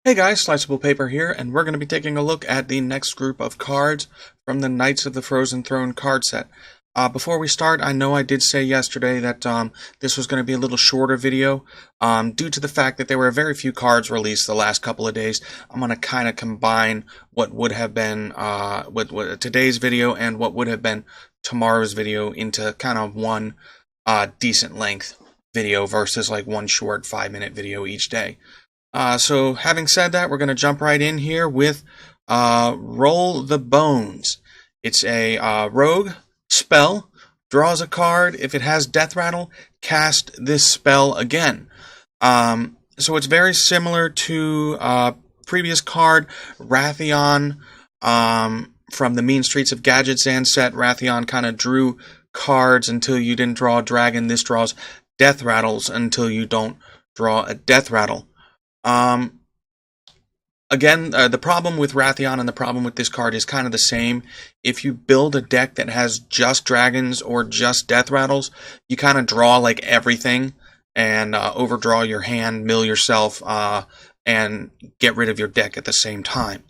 Hey guys, SliceablePaper here, and we're going to be taking a look at the next group of cards from the Knights of the Frozen Throne card set. Before we start, I know I did say yesterday that this was going to be a little shorter video. Due to the fact that there were very few cards released the last couple of days, I'm going to kind of combine what would have been what today's video and what would have been tomorrow's video into kind of one decent length video versus like one short 5-minute video each day. So having said that, we're going to jump right in here with Roll the Bones. It's a rogue spell, draws a card. If it has Death Rattle, cast this spell again. So it's very similar to previous card, Wrathion, from the Mean Streets of Gadgetzan set. Wrathion kind of drew cards until you didn't draw a dragon. This draws Death Rattles until you don't draw a Death Rattle. Again, the problem with Wrathion and the problem with this card is kind of the same. If you build a deck that has just dragons or just death rattles, you kind of draw like everything and overdraw your hand, mill yourself, and get rid of your deck at the same time.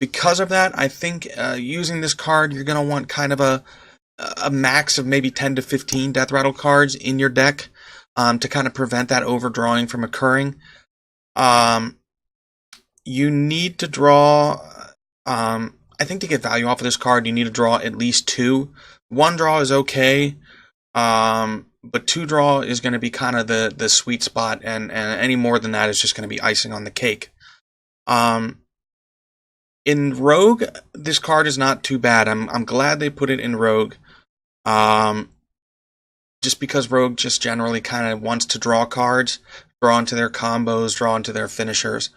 Because of that, I think using this card, you're going to want kind of a max of maybe 10 to 15 death rattle cards in your deck. To kind of prevent that overdrawing from occurring. You need to draw, I think to get value off of this card, you need to draw at least 2. 1 draw is okay, but 2 draw is going to be kind of the sweet spot, and any more than that is just going to be icing on the cake. In Rogue, this card is not too bad. I'm glad they put it in Rogue. Just because Rogue just generally kind of wants to draw cards, draw into their combos, draw into their finishers.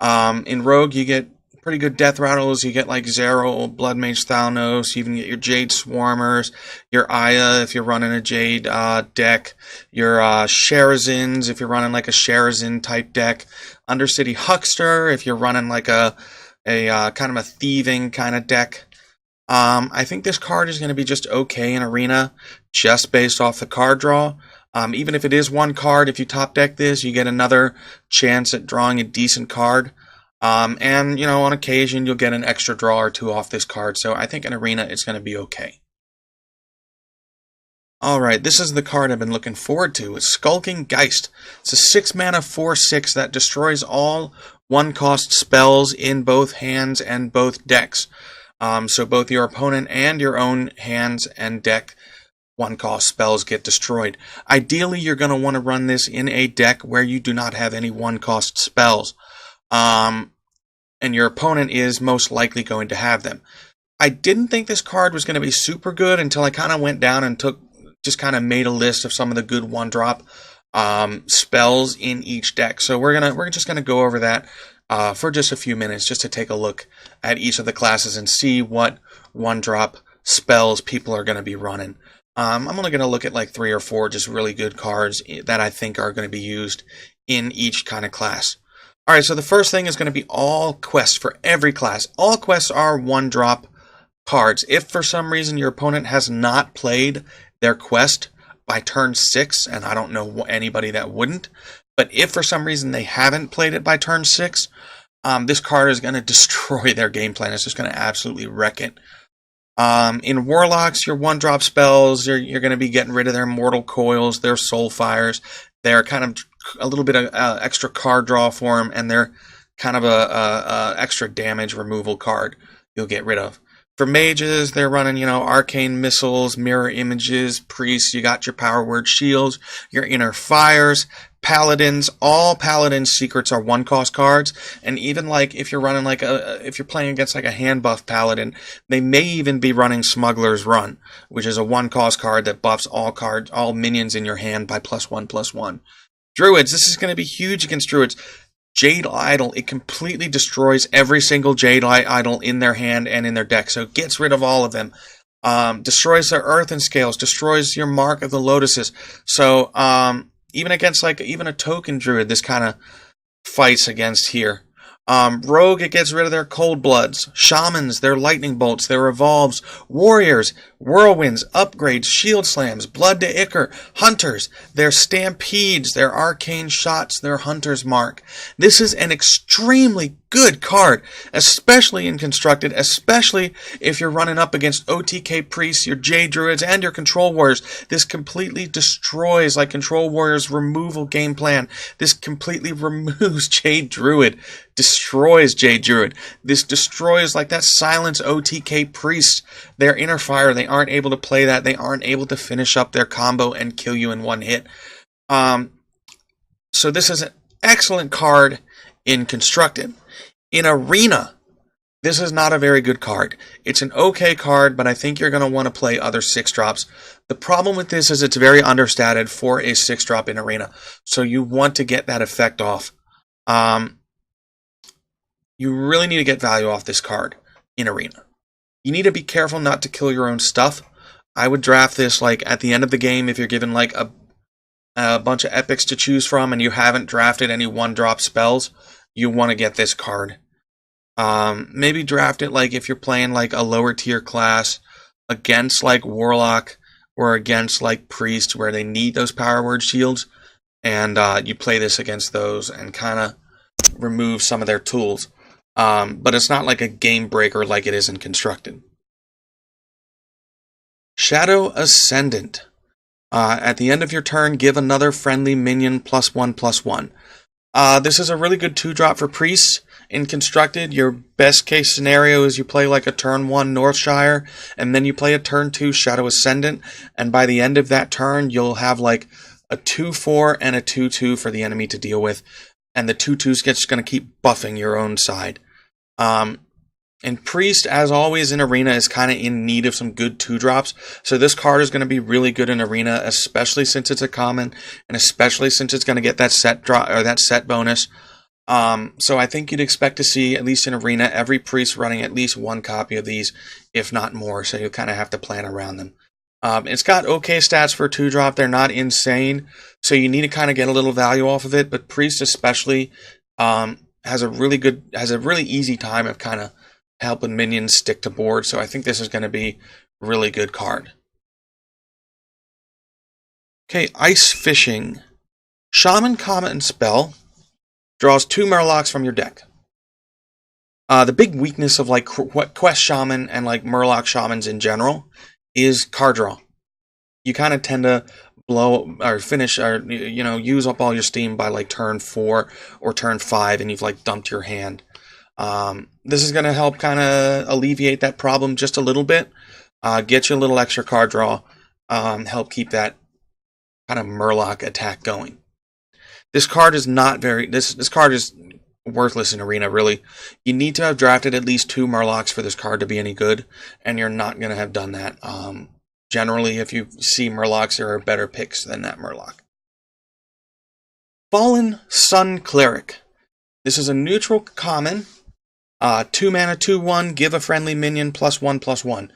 In Rogue, you get pretty good death rattles. You get like Zero, Blood Mage Thalnos. You even get your Jade Swarmers, your Aya if you're running a Jade deck, your Sherazins if you're running like a Sherazin type deck, Undercity Huckster if you're running like a kind of a thieving kind of deck. I think this card is going to be just okay in Arena, just based off the card draw. Even if it is 1 card, if you top deck this, you get another chance at drawing a decent card. And, you know, on occasion, you'll get an extra draw or 2 off this card. So I think in Arena, it's going to be okay. Alright, this is the card I've been looking forward to. It's Skulking Geist. It's a 6 mana 4/6 that destroys all 1-cost spells in both hands and both decks. So both your opponent and your own hands and deck 1-cost spells get destroyed. Ideally, you're going to want to run this in a deck where you do not have any 1-cost spells. And your opponent is most likely going to have them. I didn't think this card was going to be super good until I kind of went down and just kind of made a list of some of the good 1-drop spells in each deck. So we're just going to go over that for just a few minutes, just to take a look at each of the classes and see what 1-drop spells people are going to be running. I'm only going to look at like 3 or 4 just really good cards that I think are going to be used in each kind of class. Alright, so the first thing is going to be all quests for every class. All quests are 1-drop cards. If for some reason your opponent has not played their quest by turn 6, and I don't know anybody that wouldn't, but if for some reason they haven't played it by turn 6, this card is going to destroy their game plan. It's just going to absolutely wreck it. In Warlocks, your 1-drop spells, you're going to be getting rid of their Mortal Coils, their Soul Fires. They're kind of a little bit of extra card draw for them, and they're kind of a extra damage removal card you'll get rid of. For mages, they're running, you know, Arcane Missiles, Mirror Images, Priests, you got your Power Word Shields, your Inner Fires, Paladins. All Paladins secrets are 1-cost cards, and even like if you're running like if you're playing against like a hand buff Paladin, they may even be running Smuggler's Run, which is a 1-cost card that buffs all minions in your hand by +1/+1. Druids, this is going to be huge against Druids. Jade Idol, it completely destroys every single Jade Idol in their hand and in their deck, so it gets rid of all of them. Destroys their Earthen Scales, destroys your Mark of the Lotuses. So even against like even a token Druid, this kind of fights against here. Rogue, it gets rid of their cold bloods. Shamans, their lightning bolts, their revolves. Warriors, whirlwinds, upgrades, shield slams, blood to Ichor. Hunters, their stampedes, their arcane shots, their hunter's mark. This is an extremely good card, especially in Constructed, especially if you're running up against OTK priests, your Jade Druids, and your Control Warriors. This completely destroys, like Control Warriors' removal game plan. This completely removes Jade Druid, destroys Jade Druid. This destroys, like, that silence OTK priest. Their inner fire, they aren't able to play that. They aren't able to finish up their combo and kill you in one hit. So this is an excellent card in Constructed. In Arena, this is not a very good card. It's an okay card, but I think you're going to want to play other 6-drops. The problem with this is it's very understated for a 6-drop in Arena, so you want to get that effect off. You really need to get value off this card in Arena. You need to be careful not to kill your own stuff. I would draft this like at the end of the game if you're given like a bunch of epics to choose from and you haven't drafted any 1-drop spells. You want to get this card. Maybe draft it like if you're playing like a lower tier class against like Warlock or against like Priest where they need those power word shields, and you play this against those and kind of remove some of their tools. But it's not like a game breaker like it is in Constructed. Shadow Ascendant. At the end of your turn, give another friendly minion +1/+1. This is a really good 2-drop for priests. In Constructed, your best case scenario is you play like a turn 1 Northshire, and then you play a turn 2 Shadow Ascendant, and by the end of that turn, you'll have like a 2/4 and a 2/2 for the enemy to deal with, and the 2/2's just going to keep buffing your own side. And Priest, as always in Arena, is kind of in need of some good 2-drops. So this card is going to be really good in Arena, especially since it's a common, and especially since it's going to get that set drop or that set bonus. So I think you'd expect to see, at least in Arena, every Priest running at least 1 copy of these, if not more. So you kind of have to plan around them. It's got okay stats for 2-drop. They're not insane, so you need to kind of get a little value off of it. But Priest especially has a really easy time of kind of helping minions stick to board, so I think this is going to be a really good card. Okay, Ice Fishing. Shaman, Comet, and Spell draws 2 Murlocs from your deck. The big weakness of like Quest Shaman and like Murloc Shamans in general is card draw. You kind of tend to blow or finish or use up all your steam by like turn 4 or turn 5, and you've like dumped your hand. This is going to help kind of alleviate that problem just a little bit, get you a little extra card draw, help keep that kind of Murloc attack going. This card is not very, this card is worthless in Arena, really. You need to have drafted at least 2 Murlocs for this card to be any good, and you're not going to have done that. Generally, if you see Murlocs, there are better picks than that Murloc. Fallen Sun Cleric. This is a neutral common. 2 mana, 2/1, give a friendly minion +1/+1.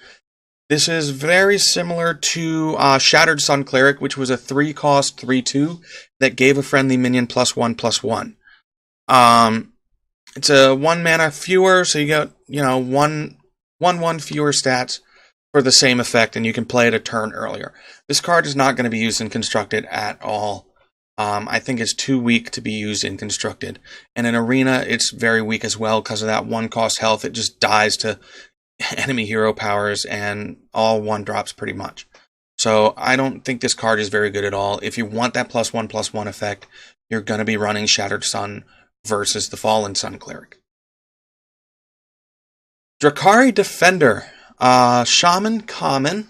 This is very similar to Shattered Sun Cleric, which was a 3-cost 3/2 that gave a friendly minion +1/+1. It's a 1 mana fewer, so you get 1/1 fewer stats for the same effect, and you can play it a turn earlier. This card is not going to be used in Constructed at all. I think it's too weak to be used in Constructed. And in Arena, it's very weak as well because of that 1-cost health. It just dies to enemy hero powers and all 1-drops pretty much. So I don't think this card is very good at all. If you want that +1/+1 effect, you're going to be running Shattered Sun versus the Fallen Sun Cleric. Drakari Defender. Shaman common.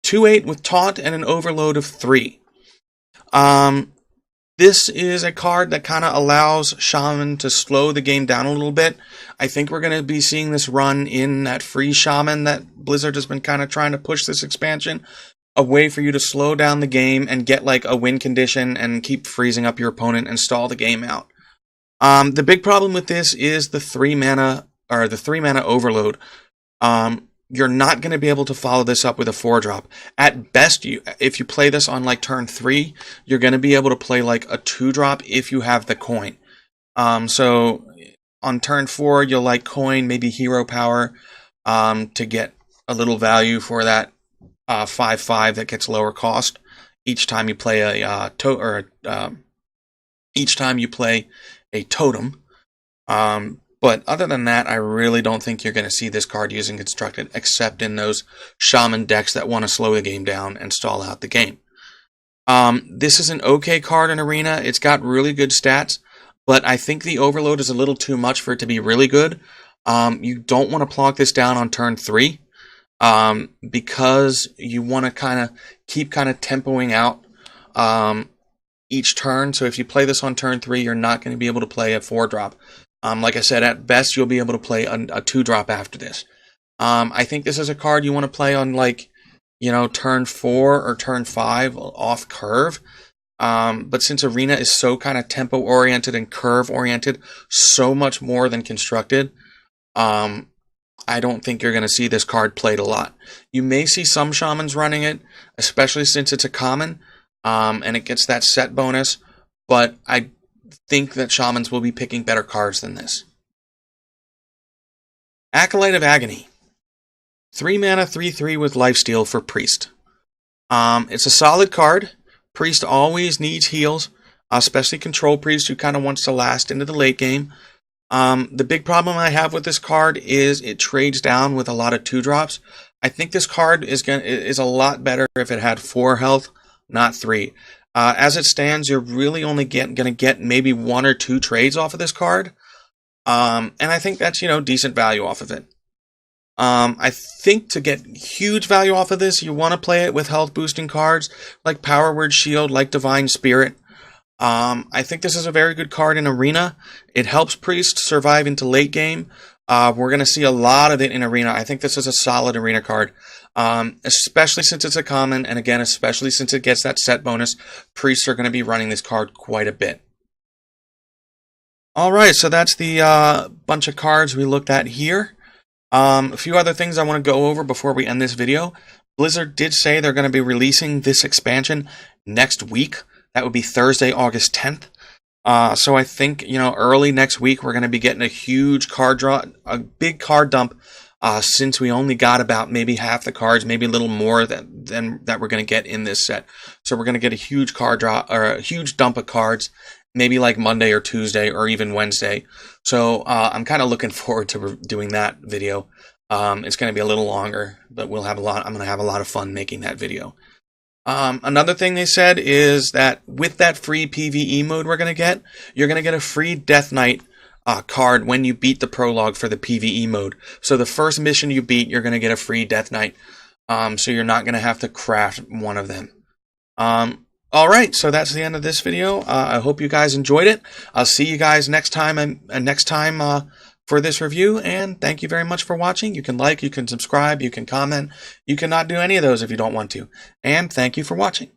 2/8 with taunt and an overload of 3. This is a card that kind of allows Shaman to slow the game down a little bit. I think we're going to be seeing this run in that free Shaman that Blizzard has been kind of trying to push this expansion. A way for you to slow down the game and get like a win condition and keep freezing up your opponent and stall the game out. The big problem with this is the 3 mana overload. You're not going to be able to follow this up with a 4-drop. At best, if you play this on like turn 3, you're going to be able to play like a 2-drop if you have the coin. So On turn 4, you'll like coin, maybe hero power, to get a little value for that 5/5 that gets lower cost each time you play each time you play a totem. But other than that, I really don't think you're going to see this card using Constructed, except in those Shaman decks that want to slow the game down and stall out the game. This is an okay card in Arena. It's got really good stats, but I think the overload is a little too much for it to be really good. You don't want to plonk this down on turn 3, because you want to keep tempoing out each turn. So if you play this on turn 3, you're not going to be able to play a 4-drop. Like I said, at best, you'll be able to play a 2-drop after this. I think this is a card you want to play on, like, turn 4 or turn 5 off curve. But since Arena is so tempo-oriented and curve-oriented, so much more than Constructed, I don't think you're going to see this card played a lot. You may see some Shamans running it, especially since it's a common, and it gets that set bonus, but I think that Shamans will be picking better cards than this. Acolyte of Agony. 3 mana, 3/3 with lifesteal for Priest. It's a solid card. Priest always needs heals, especially Control Priest, who wants to last into the late game. The big problem I have with this card is it trades down with a lot of 2-drops. I think this card is a lot better if it had 4 health, not 3. As it stands, you're really only going to get maybe 1 or 2 trades off of this card. And I think that's, decent value off of it. I think to get huge value off of this, you want to play it with health boosting cards like Power Word Shield, like Divine Spirit. I think this is a very good card in Arena. It helps Priest survive into late game. We're going to see a lot of it in Arena. I think this is a solid Arena card, especially since it's a common, and again, especially since it gets that set bonus. Priests are going to be running this card quite a bit. Alright, so that's the bunch of cards we looked at here. A few other things I want to go over before we end this video. Blizzard did say they're going to be releasing this expansion next week. That would be Thursday, August 10th. So I think, early next week we're going to be getting a huge card draw, a big card dump, since we only got about maybe half the cards, maybe a little more than that we're going to get in this set. So we're going to get a huge card draw, or a huge dump of cards, maybe like Monday or Tuesday or even Wednesday. So I'm kind of looking forward to doing that video. It's going to be a little longer, but I'm going to have a lot of fun making that video. Another thing they said is that with that free PvE mode we're going to get, you're going to get a free Death Knight card when you beat the prologue for the PvE mode. So the first mission you beat, you're going to get a free Death Knight. So you're not going to have to craft one of them. Alright, so that's the end of this video. I hope you guys enjoyed it. I'll see you guys next time for this review, and thank you very much for watching. You can like, you can subscribe, you can comment. You cannot do any of those if you don't want to. And thank you for watching.